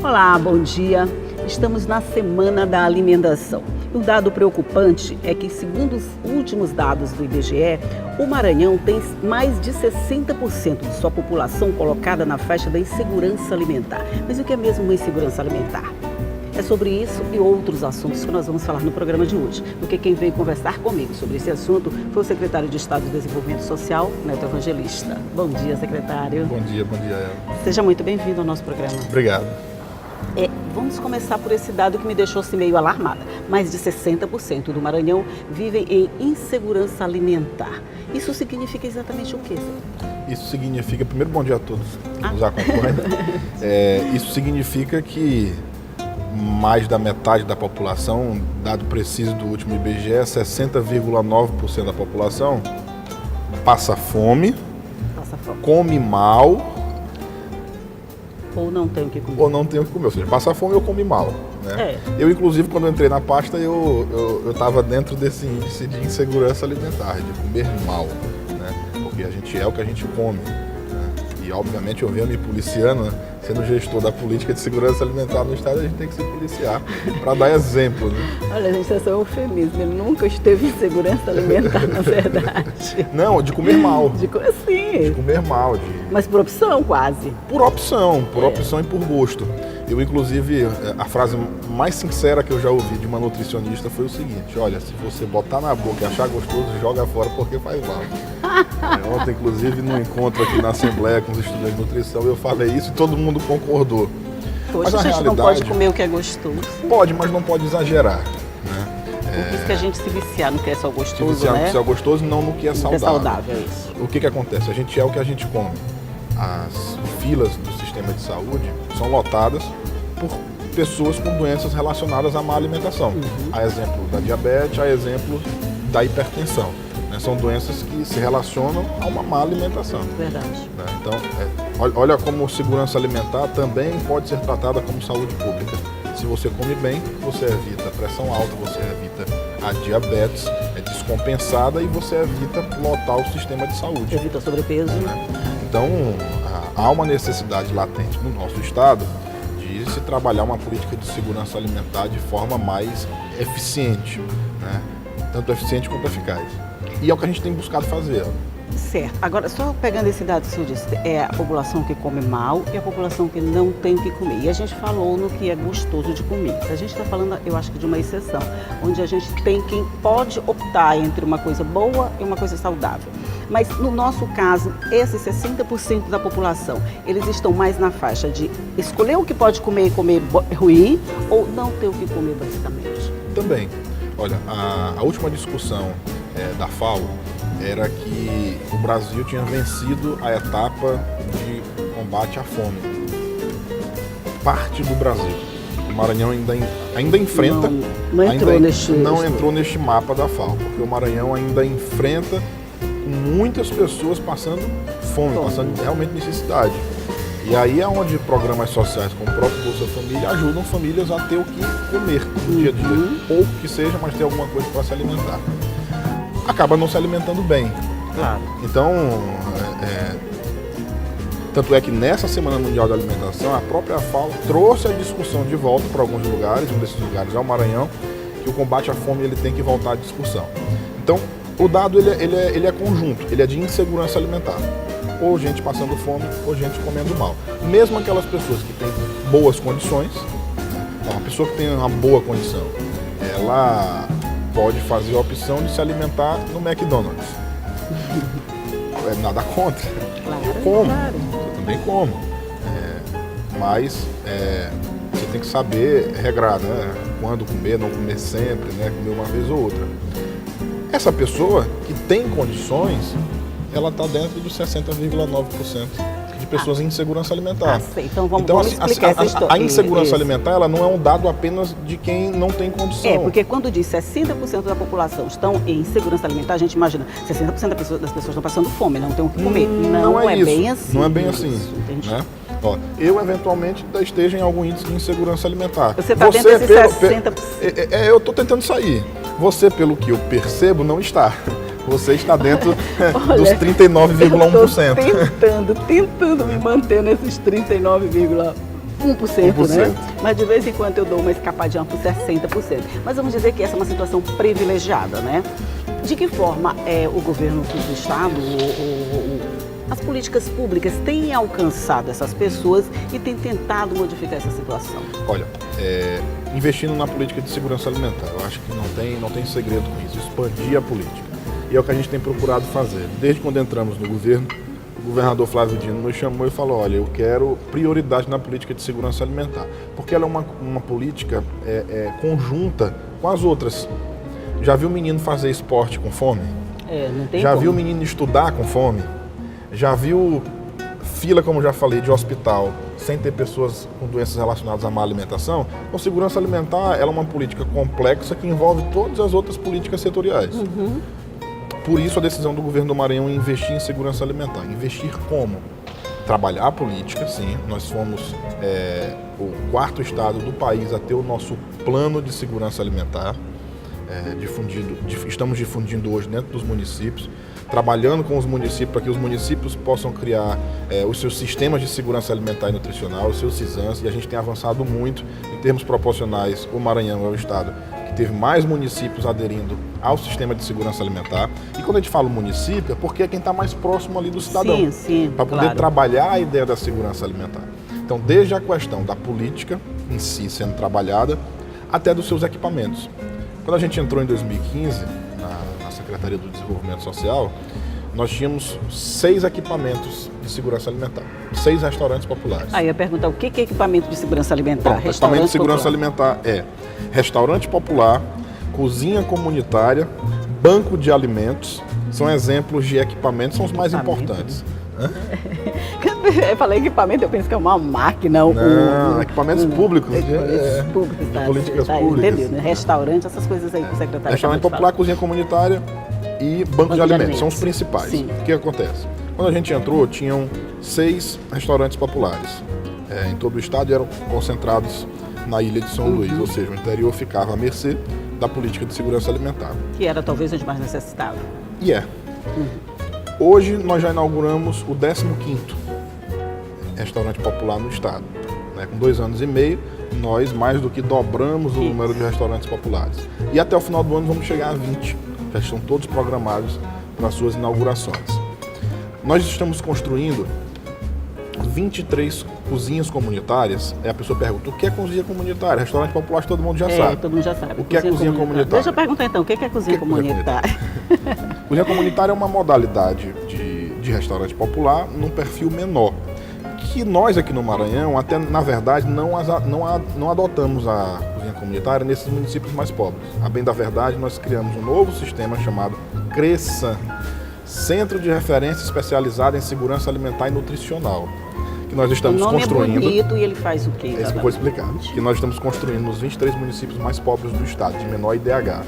Olá, bom dia. Estamos na Semana da Alimentação. Um dado preocupante é que, segundo os últimos dados do IBGE, o Maranhão tem mais de 60% de sua população colocada na faixa da insegurança alimentar. Mas o que é mesmo uma insegurança alimentar? É sobre isso e outros assuntos que nós vamos falar no programa de hoje. Porque quem veio conversar comigo sobre esse assunto foi o secretário de Estado de Desenvolvimento Social, Neto Evangelista. Bom dia, secretário. Bom dia, Ela. Seja muito bem-vindo ao nosso programa. Obrigado. Vamos começar por esse dado que me deixou assim meio alarmada. Mais de 60% do Maranhão vivem em insegurança alimentar. Isso significa exatamente o quê, secretário? Isso significa, primeiro, bom dia a todos que nos acompanham. Isso significa que mais da metade da população, dado preciso do último IBGE, 60,9% da população passa fome, come mal ou não tem o que comer. Ou seja, passa fome ou come mal. Né? Eu, inclusive, quando eu entrei na pasta, eu estava dentro desse índice de insegurança alimentar, de comer mal, né? Porque a gente é o que a gente come. Né? E, obviamente, eu venho me policiando, né? Sendo gestor da política de segurança alimentar no Estado, a gente tem que se policiar para dar exemplo. Né? Olha, gente, isso é um eufemismo. Ele nunca esteve em segurança alimentar, na verdade. Não, de comer mal. Sim. De comer mal. Mas por opção, quase. Por opção e por gosto. Eu, inclusive, a frase mais sincera que eu já ouvi de uma nutricionista foi o seguinte: olha, se você botar na boca e achar gostoso, joga fora porque faz mal. Ontem, inclusive, num encontro aqui na Assembleia com os estudantes de nutrição, eu falei isso e todo mundo concordou. Poxa, a gente não pode comer o que é gostoso. Pode, mas não pode exagerar. Por isso que a gente se viciar no que é só gostoso, se viciar no que é saudável, não no que é saudável. É saudável, é isso. O que acontece? A gente é o que a gente come. As filas do sistema de saúde são lotadas por pessoas com doenças relacionadas à má alimentação. Há exemplo da diabetes, há exemplo da hipertensão. São doenças que se relacionam a uma má alimentação. Verdade. Então, olha como segurança alimentar também pode ser tratada como saúde pública. Se você come bem, você evita a pressão alta, você evita a diabetes descompensada e você evita lotar o sistema de saúde. Evita sobrepeso. Então, há uma necessidade latente no nosso Estado de se trabalhar uma política de segurança alimentar de forma mais eficiente, né? Tanto eficiente quanto eficaz. E é o que a gente tem buscado fazer. Certo. Agora, só pegando esse dado que o senhor disse, é a população que come mal e a população que não tem o que comer. E a gente falou no que é gostoso de comer. A gente está falando, eu acho que de uma exceção, onde a gente tem quem pode optar entre uma coisa boa e uma coisa saudável. Mas, no nosso caso, esses 60% da população, eles estão mais na faixa de escolher o que pode comer e comer ruim ou não ter o que comer, basicamente? Também. Olha, a última discussão da FAO era que o Brasil tinha vencido a etapa de combate à fome. Parte do Brasil. O Maranhão ainda enfrenta... Não entrou neste mapa da FAO, porque o Maranhão ainda enfrenta muitas pessoas passando fome, passando realmente necessidade. E aí é onde programas sociais, como o próprio Bolsa Família, ajudam famílias a ter o que comer no dia a dia. Pouco que seja, mas ter alguma coisa para se alimentar. Acaba não se alimentando bem. Claro. Então, tanto é que nessa Semana Mundial da Alimentação, a própria FAO trouxe a discussão de volta para alguns lugares, um desses lugares é o Maranhão, que o combate à fome ele tem que voltar à discussão. Então, o dado ele é conjunto, ele é de insegurança alimentar. Ou gente passando fome, ou gente comendo mal. Mesmo aquelas pessoas que têm boas condições, uma pessoa que tem uma boa condição, ela pode fazer a opção de se alimentar no McDonald's. Nada contra. Claro, eu como, claro. eu também como. Mas você tem que saber regrar, né? Quando comer, não comer sempre, né? Comer uma vez ou outra. Essa pessoa que tem condições, ela está dentro dos 60,9% de pessoas em insegurança alimentar. Então vamos explicar essa história. A insegurança alimentar ela não é um dado apenas de quem não tem condição. Porque quando diz 60% da população estão em insegurança alimentar, a gente imagina 60% das pessoas estão passando fome, não tem o que comer. Não é isso. Bem assim. Não é bem assim. Né? Eu, eventualmente, esteja em algum índice de insegurança alimentar. Você está dentro desses 60%? Eu estou tentando sair. Você, pelo que eu percebo, não está. Você está dentro dos 39,1%. Tentando me manter nesses 39,1%. 1%, né? 1%. Mas de vez em quando eu dou uma escapadinha por 60%. Mas vamos dizer que essa é uma situação privilegiada, né? De que forma o governo do Estado, as políticas públicas têm alcançado essas pessoas e têm tentado modificar essa situação? Olha, investindo na política de segurança alimentar, eu acho que não tem segredo com isso, expandir a política. E é o que a gente tem procurado fazer. Desde quando entramos no governo, o governador Flávio Dino nos chamou e falou, olha, eu quero prioridade na política de segurança alimentar, porque ela é uma política conjunta com as outras. Já viu o menino fazer esporte com fome? Não tem Já como. viu o menino estudar com fome? Já viu fila, como já falei, de hospital sem ter pessoas com doenças relacionadas à má alimentação? Então, segurança alimentar ela é uma política complexa que envolve todas as outras políticas setoriais. Por isso, a decisão do governo do Maranhão em investir em segurança alimentar. Investir como? Trabalhar a política, sim. Nós fomos o quarto estado do país a ter o nosso plano de segurança alimentar. Estamos difundindo hoje dentro dos municípios, trabalhando com os municípios para que os municípios possam criar os seus sistemas de segurança alimentar e nutricional, os seus CISANs, e a gente tem avançado muito em termos proporcionais. O Maranhão é o estado que teve mais municípios aderindo ao sistema de segurança alimentar. E quando a gente fala município, é porque é quem está mais próximo ali do cidadão, para poder trabalhar a ideia da segurança alimentar. Então, desde a questão da política em si sendo trabalhada, até dos seus equipamentos. Quando a gente entrou em 2015, na Secretaria do Desenvolvimento Social, nós tínhamos 6 equipamentos de segurança alimentar, 6 restaurantes populares. Aí eu ia perguntar, o que é equipamento de segurança alimentar? Bom, equipamento de segurança alimentar é restaurante popular, cozinha comunitária, banco de alimentos, são exemplos de equipamentos, são os mais importantes. Quando eu falei equipamento, eu penso que é uma máquina. Não, equipamentos públicos. Públicos, de políticas públicas. Entendeu, né? Restaurante, essas coisas aí que o secretário Restaurante popular, cozinha comunitária e banco de alimentos. São os principais. Sim. O que acontece? Quando a gente entrou, tinham 6 restaurantes populares em todo o estado e eram concentrados na ilha de São Luís, ou seja, o interior ficava à mercê da política de segurança alimentar. Que era talvez onde mais necessitava. E Hoje nós já inauguramos o 15º restaurante popular no estado. Com 2 anos e meio, nós mais do que dobramos o número de restaurantes populares. E até o final do ano vamos chegar a 20. Já estão todos programados para suas inaugurações. Nós estamos construindo 23 cozinhas comunitárias. Aí a pessoa pergunta, o que é cozinha comunitária? Restaurante popular todo mundo já sabe. Todo mundo já sabe. O que é cozinha comunitária? Deixa eu perguntar então, o que é cozinha comunitária? Cozinha comunitária é uma modalidade de restaurante popular num perfil menor. Que nós aqui no Maranhão, até na verdade, não adotamos a cozinha comunitária nesses municípios mais pobres. A bem da verdade, nós criamos um novo sistema chamado CRESAM, Centro de Referência Especializado em Segurança Alimentar e Nutricional, que nós estamos construindo. É bonito e ele faz o quê? É isso que eu vou explicar. Que nós estamos construindo nos 23 municípios mais pobres do estado, de menor IDH.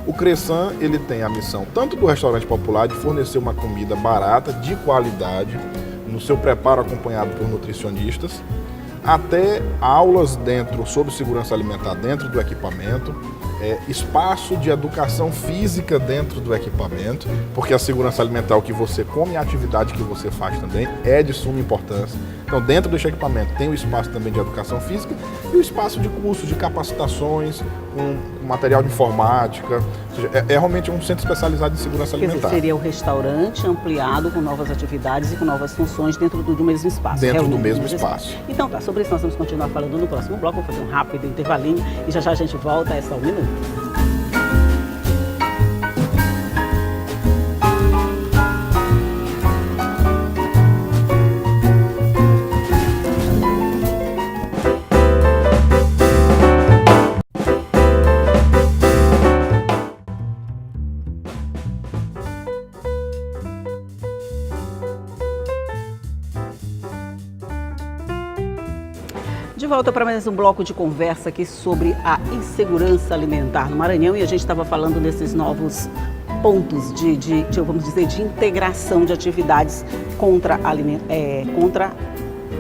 O CRESAM, ele tem a missão tanto do restaurante popular de fornecer uma comida barata, de qualidade, no seu preparo acompanhado por nutricionistas, até aulas sobre segurança alimentar dentro do equipamento, espaço de educação física dentro do equipamento, porque a segurança alimentar, o que você come e a atividade que você faz também é de suma importância. Então, dentro deste equipamento tem o espaço também de educação física e o espaço de cursos, de capacitações, com material de informática. Ou seja, é realmente um centro especializado em segurança alimentar. Quer dizer, seria o restaurante ampliado com novas atividades e com novas funções dentro do mesmo espaço. Dentro do mesmo espaço. Então tá, sobre isso nós vamos continuar falando no próximo bloco. Vou fazer um rápido intervalinho e já a gente volta, é só um minuto. De volta para mais um bloco de conversa aqui sobre a insegurança alimentar no Maranhão, e a gente estava falando desses novos pontos vamos dizer, de integração de atividades contra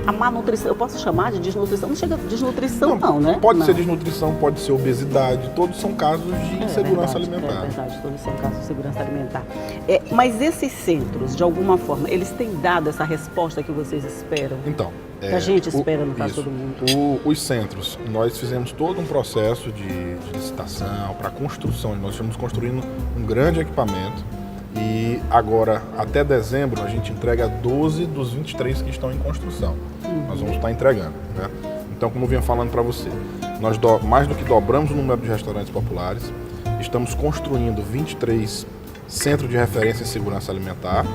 a má nutrição. Eu posso chamar de desnutrição? Não chega desnutrição não, né? Pode ser desnutrição, pode ser obesidade, todos são casos de insegurança alimentar. É verdade, todos são casos de segurança alimentar. Mas esses centros, de alguma forma, eles têm dado essa resposta que vocês esperam? Então, Que a gente espera, no caso, isso. todo mundo. Os centros, nós fizemos todo um processo de licitação para construção. Nós estamos construindo um grande equipamento e agora, até dezembro, a gente entrega 12 dos 23 que estão em construção. Nós vamos estar entregando, né? Então, como eu vinha falando para você, nós mais do que dobramos o número de restaurantes populares, estamos construindo 23 centros de referência em segurança alimentar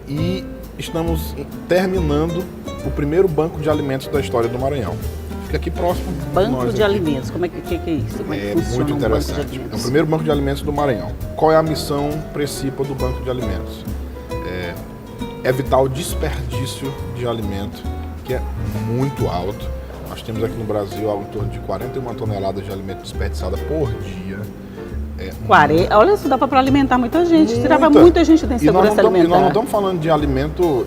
e estamos terminando o primeiro banco de alimentos da história do Maranhão. Fica aqui próximo. Banco de alimentos, como é que é isso? Como é que funciona muito um banco de interessante. alimentos? É o primeiro banco de alimentos do Maranhão. Qual é a missão principal do banco de alimentos? Evitar o desperdício de alimento, que é muito alto. Nós temos aqui no Brasil algo em torno de 41 toneladas de alimento desperdiçado por dia. Olha, isso dá para alimentar muita gente. Tirava muita gente da insegurança alimentar. E nós não estamos falando de alimento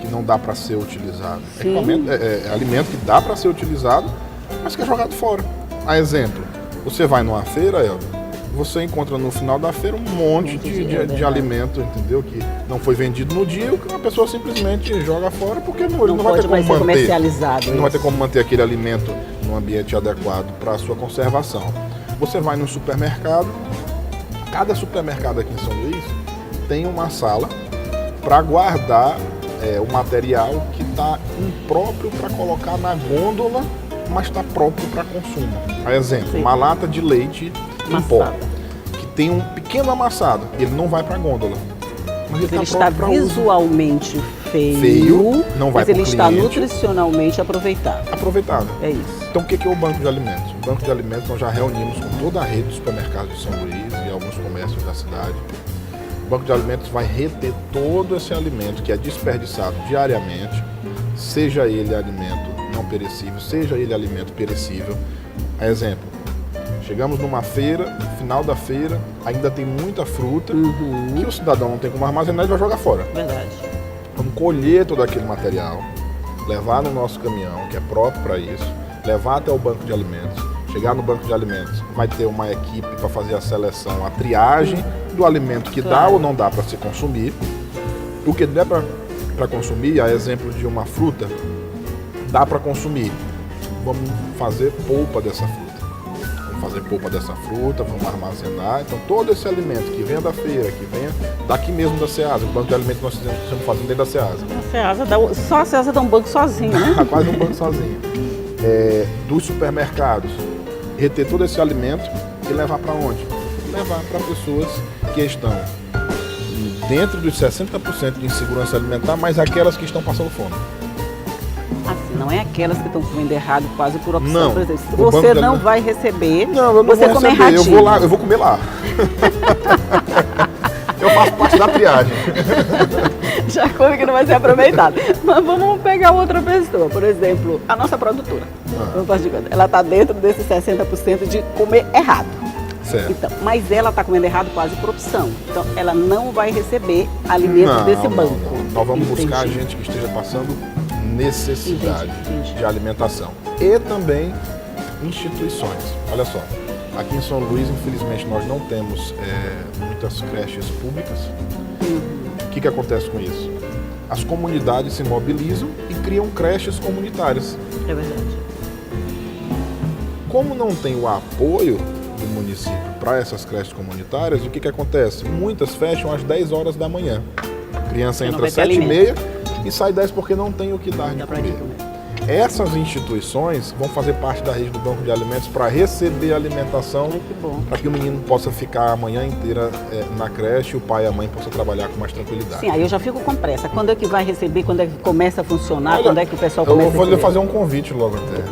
que não dá para ser utilizado. É alimento que dá para ser utilizado, mas que é jogado fora. A exemplo, você vai numa feira, Elba, você encontra no final da feira um monte de alimento, entendeu? Que não foi vendido no dia, o que uma pessoa simplesmente joga fora porque ele não vai ter como manter. Comercializado. Não vai ter como manter aquele alimento num ambiente adequado para a sua conservação. Você vai no supermercado, cada supermercado aqui em São Luís tem uma sala para guardar o material que está impróprio para colocar na gôndola, mas está próprio para consumo. Por exemplo, uma lata de leite em pó, que tem um pequeno amassado, ele não vai para a gôndola. Mas ele está visualmente feio, não vai mas ele pro está cliente. Nutricionalmente aproveitado. É isso. Então o que é o banco de alimentos? O banco de alimentos nós já reunimos com toda a rede de supermercados de São Luís e alguns comércios da cidade. O banco de alimentos vai reter todo esse alimento que é desperdiçado diariamente, seja ele alimento não perecível, seja ele alimento perecível. Exemplo, chegamos numa feira, no final da feira, ainda tem muita fruta que o cidadão não tem como armazenar e vai jogar fora. Verdade. Vamos colher todo aquele material, levar no nosso caminhão, que é próprio para isso, levar até o banco de alimentos. Chegar no banco de alimentos, vai ter uma equipe para fazer a seleção, a triagem do alimento que dá ou não dá para se consumir. O que der para consumir, a exemplo de uma fruta, dá para consumir. Vamos fazer polpa dessa fruta. Vamos armazenar. Então todo esse alimento que venha da feira, que venha daqui mesmo da Ceasa, o banco de alimentos nós estamos fazendo dentro da Ceasa. Só a Ceasa dá um banco sozinho, né? Quase um banco sozinho. Dos supermercados, reter todo esse alimento e levar para onde? Levar para pessoas que estão dentro dos 60% de insegurança alimentar, mas aquelas que estão passando fome. Assim, não é aquelas que estão comendo errado quase por opção. Não, por exemplo, você não vai receber, você comer ratinho. Eu vou comer lá. Eu faço parte da triagem. Já come que não vai ser aproveitado. Mas vamos pegar outra pessoa, por exemplo, a nossa produtora. Ela está dentro desses 60% de comer errado. Certo. Então, mas ela está comendo errado quase por opção. Então, ela não vai receber alimentos desse banco. Não. Nós vamos buscar gente que esteja passando necessidade de alimentação. E também instituições. Olha só, aqui em São Luís, infelizmente, nós não temos muitas creches públicas. O que acontece com isso? As comunidades se mobilizam e criam creches comunitárias. É verdade. Como não tem o apoio do município para essas creches comunitárias, o que acontece? Muitas fecham às 10 horas da manhã. A criança entra às 7h30 e sai 10 porque não tem o que dar de comer. Essas instituições vão fazer parte da rede do Banco de Alimentos para receber alimentação, para que o menino possa ficar a manhã inteira na creche e o pai e a mãe possam trabalhar com mais tranquilidade. Sim, aí eu já fico com pressa. Quando é que vai receber? Quando é que começa a funcionar? Quando é que o pessoal começa a receber? Eu vou lhe fazer um convite logo até.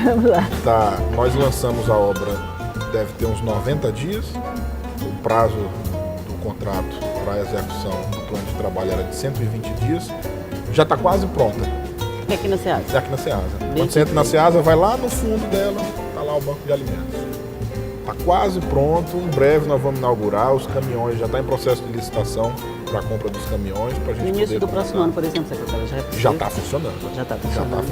Vamos lá. Nós lançamos a obra, deve ter uns 90 dias. O prazo do contrato para a execução do plano de trabalho era de 120 dias. Já está quase pronta. E aqui na Ceasa? É aqui na Ceasa. Quando você entra na Ceasa, vai lá no fundo dela, está lá o banco de alimentos. Está quase pronto, em breve nós vamos inaugurar, os caminhões, já está em processo de licitação para a compra dos caminhões, para a gente no início do começar. próximo ano, por exemplo, secretária, já está funcionando. Já está funcionando.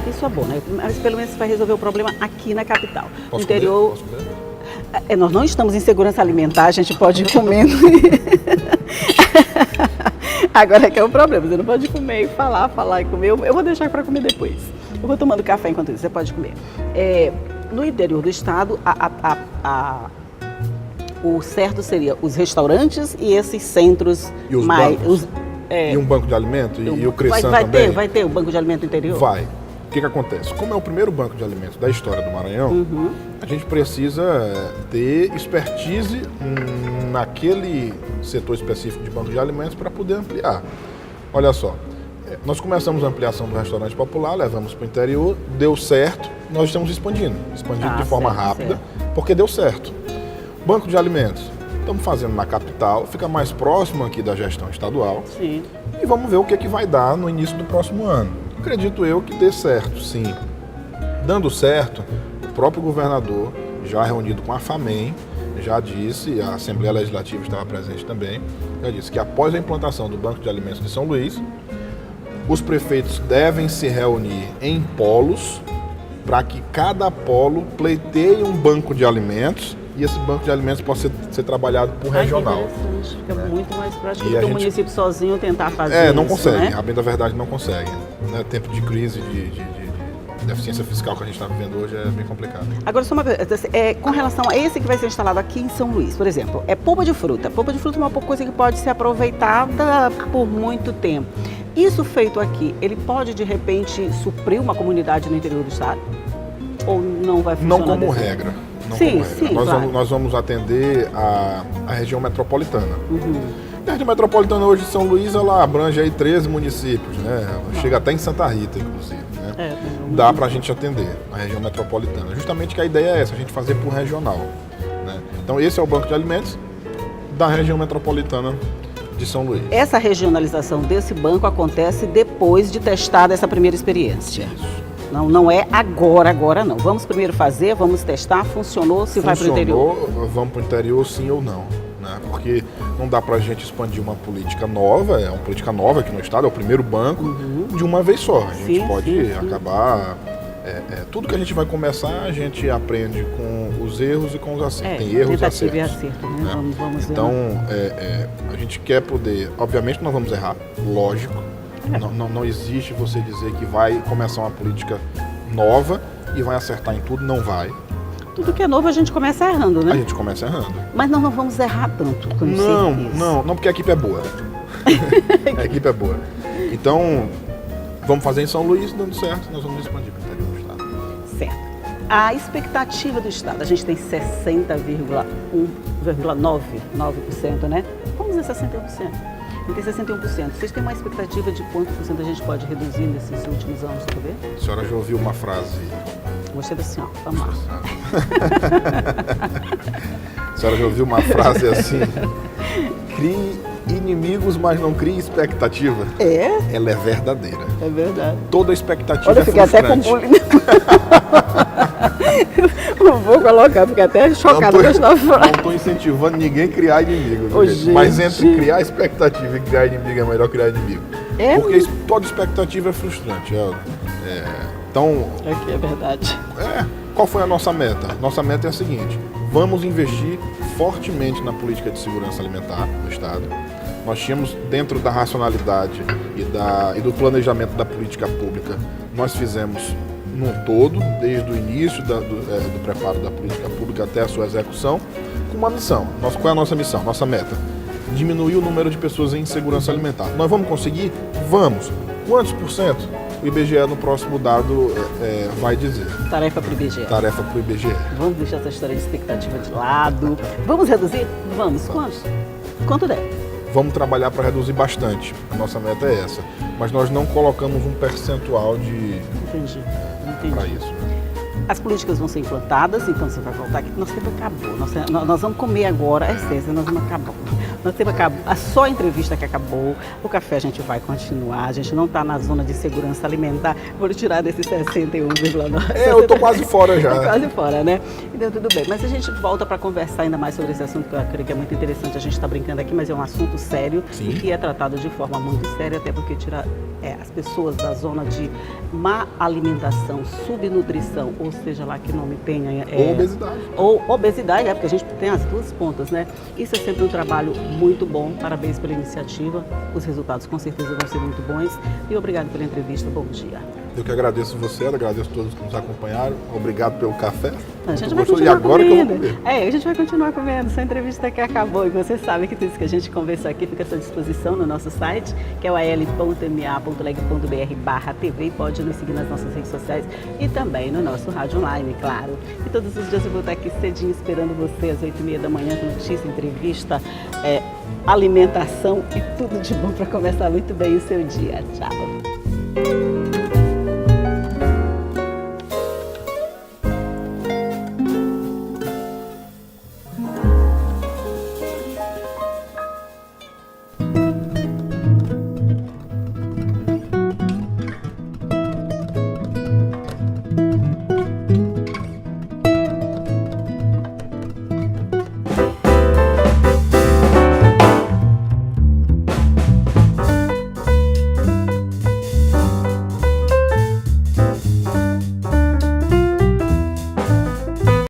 Isso é bom, né? Mas pelo menos vai resolver o problema aqui na capital. Posso no interior. comer? Nós não estamos em segurança alimentar, a gente pode ir comendo. Agora é que é o problema, você não pode comer e falar e comer. Eu vou deixar para comer depois. Eu vou tomando café enquanto isso, você pode comer. No interior do estado, o certo seria os restaurantes e esses centros E os mais... bancos? E um banco de alimento? E o Cressan vai também? Vai ter o banco de alimento interior? Vai. O que acontece? Como é o primeiro banco de alimentos da história do Maranhão, a gente precisa ter expertise naquele setor específico de banco de alimentos para poder ampliar. Olha só, nós começamos a ampliação do restaurante popular, levamos para o interior, deu certo, nós estamos expandindo de forma rápida, porque deu certo. Banco de alimentos, estamos fazendo na capital, fica mais próximo aqui da gestão estadual. Sim. E vamos ver o que vai dar no início do próximo ano. Acredito eu que dê certo, sim. Dando certo, o próprio governador, já reunido com a FAMEM, já disse, a Assembleia Legislativa estava presente também, já disse que após a implantação do Banco de Alimentos de São Luís, os prefeitos devem se reunir em polos para que cada polo pleiteie um banco de alimentos e esse banco de alimentos possa ser trabalhado por regional. Fica muito mais prático do que o município sozinho tentar fazer isso. Não consegue, né? A bem da verdade não consegue. Né? Tempo de crise, de deficiência fiscal que a gente está vivendo hoje é bem complicado. Agora, só uma coisa, com relação a esse que vai ser instalado aqui em São Luís, por exemplo, polpa de fruta. Polpa de fruta é uma coisa que pode ser aproveitada por muito tempo. Isso feito aqui, ele pode de repente suprir uma comunidade no interior do estado? Ou não vai funcionar? Não como regra. Sim, nós vamos atender a região metropolitana. A região metropolitana hoje de São Luís, ela abrange aí 13 municípios, né? Chega até em Santa Rita, inclusive. Né? Dá para a gente atender a região metropolitana. Justamente que a ideia é essa, a gente fazer por regional. Né? Então esse é o banco de alimentos da região metropolitana de São Luís. Essa regionalização desse banco acontece depois de testar essa primeira experiência. Isso. Não é agora não. Vamos primeiro fazer, vamos testar, funcionou, se vai para o interior. Vamos para o interior sim ou não. Né? Porque não dá para a gente expandir uma política nova, é uma política nova aqui no estado, é o primeiro banco, de uma vez só. A gente pode acabar... tudo que a gente vai começar, a gente aprende com os erros e com os acertos. Tem erros e acertos. E acerto, né? Vamos ver. Então, a gente quer poder... Obviamente nós vamos errar, lógico. Não existe você dizer que vai começar uma política nova e vai acertar em tudo, não vai. Tudo que é novo a gente começa errando, né? A gente começa errando. Mas nós não vamos errar tanto, com certeza. Não, porque a equipe é boa. A equipe é boa. Então, vamos fazer em São Luís, dando certo, nós vamos expandir para o interior do estado. Certo. A expectativa do estado, a gente tem 60,9%, né? Vamos dizer 61%. Tem 61%. Vocês têm uma expectativa de quanto por cento a gente pode reduzir nesses últimos anos do governo? A senhora já ouviu uma frase... Gostei da senhora, vamos lá. A senhora já ouviu uma frase assim? Crie inimigos, mas não crie expectativa. Ela é verdadeira. É verdade. Toda expectativa Olha, é fiquei frustrante. Até com Vou colocar, fiquei até chocada com essa frase. Não estou incentivando ninguém a criar inimigo. Mas entre criar expectativa e criar inimigo é melhor criar inimigo. Porque toda expectativa é frustrante. Então... Aqui é verdade. Qual foi a nossa meta? Nossa meta é a seguinte: vamos investir fortemente na política de segurança alimentar do estado. Nós tínhamos, dentro da racionalidade e do planejamento da política pública, nós fizemos num todo, desde o início do preparo da política pública até a sua execução, com uma missão. Qual é a nossa missão? Nossa meta? Diminuir o número de pessoas em insegurança alimentar. Nós vamos conseguir? Vamos. Quantos por cento? O IBGE no próximo dado vai dizer. Tarefa para o IBGE. Tarefa para o IBGE. Vamos deixar essa história de expectativa de lado. Vamos reduzir? Vamos. Quanto der? Vamos trabalhar para reduzir bastante. A nossa meta é essa. Mas nós não colocamos um percentual de... Entendi. Para isso. As políticas vão ser implantadas, então você vai voltar aqui. Nosso tempo acabou. Nós vamos comer agora. Nós vamos acabar. Nosso tempo acabou. Só a entrevista que acabou. O café a gente vai continuar. A gente não está na zona de segurança alimentar. Vou tirar desses 61,9. Eu estou quase fora já. Quase fora, né? Então tudo bem. Mas a gente volta para conversar ainda mais sobre esse assunto, que eu creio que é muito interessante. A gente está brincando aqui, mas é um assunto sério. Sim. E que é tratado de forma muito séria, até porque tira as pessoas da zona de má alimentação, subnutrição, ou seja lá que nome tenha. Ou obesidade. Ou obesidade, porque a gente tem as duas pontas, né? Isso é sempre um trabalho muito bom, parabéns pela iniciativa, os resultados com certeza vão ser muito bons e obrigado pela entrevista, bom dia. Eu que agradeço você, agradeço a todos que nos acompanharam, obrigado pelo café. A gente vai gostoso. continuar E agora comendo. que eu vou comer. A gente vai continuar comendo. Sua entrevista aqui acabou e você sabe que tudo isso que a gente conversou aqui fica à sua disposição no nosso site, que é o al.ma.leg.br/TV, e pode nos seguir nas nossas redes sociais e também no nosso rádio online, claro. E todos os dias eu vou estar aqui cedinho esperando você às 8h30 da manhã, com notícia, entrevista, alimentação e tudo de bom para começar muito bem o seu dia. Tchau!